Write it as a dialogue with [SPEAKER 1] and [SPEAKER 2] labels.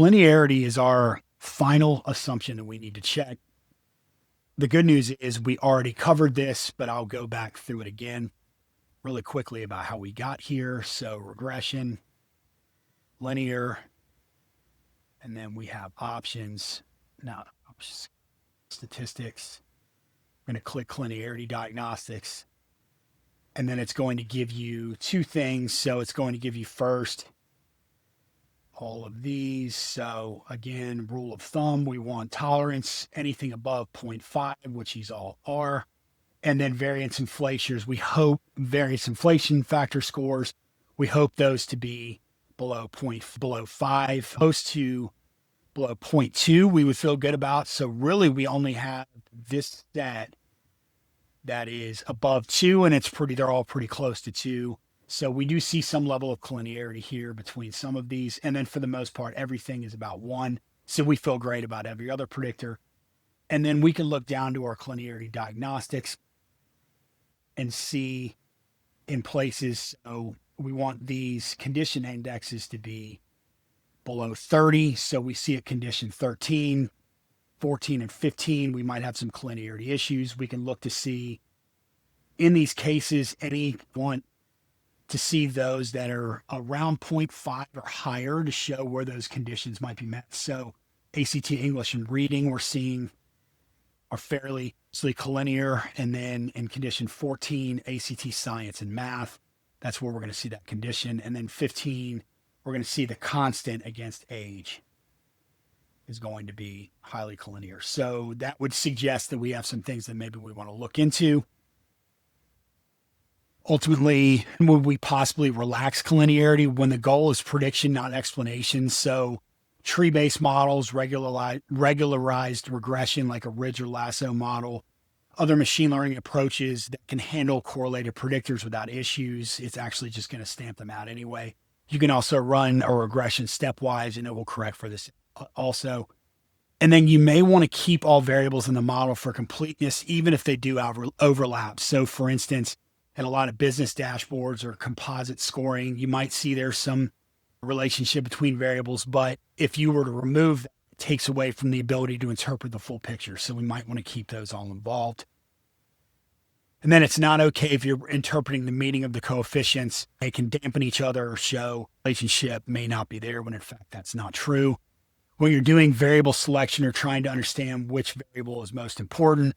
[SPEAKER 1] Linearity is our final assumption that we need to check. The good news is we already covered this, but I'll go back through it again really quickly about how we got here. So regression, linear, and then we have options. Now, statistics. I'm going to click collinearity diagnostics. And then it's going to give you two things. So it's going to give you first all of these. So again, rule of thumb, we want tolerance, anything above 0.5, which these all are. And then variance inflators, we hope variance inflation factor scores, we hope those to be below 5, opposed to below 0.2, we would feel good about. So really we only have this set that is above 2, and they're all pretty close to 2. So we do see some level of collinearity here between some of these. And then for the most part, everything is about 1. So we feel great about every other predictor. And then we can look down to our collinearity diagnostics and see in places. So we want these condition indexes to be below 30. So we see at condition 13, 14, and 15, we might have some collinearity issues. We can look to see in these cases, want to see those that are around 0.5 or higher to show where those conditions might be met. So ACT English and reading we're seeing are fairly collinear. And then in condition 14, ACT science and math, that's where we're going to see that condition. And then 15, we're going to see the constant against age is going to be highly collinear. So that would suggest that we have some things that maybe we want to look into. Ultimately, would we possibly relax collinearity when the goal is prediction, not explanation? So tree-based models, regularized regression like a ridge or lasso model, other machine learning approaches that can handle correlated predictors without issues, it's actually just going to stamp them out anyway. You can also run a regression stepwise and it will correct for this also. And then you may want to keep all variables in the model for completeness, even if they do overlap. So for instance, in a lot of business dashboards or composite scoring, you might see there's some relationship between variables, but if you were to remove that, it takes away from the ability to interpret the full picture. So we might want to keep those all involved. And then it's not okay if you're interpreting the meaning of the coefficients. They can dampen each other or show relationship may not be there when in fact that's not true. When you're doing variable selection or trying to understand which variable is most important,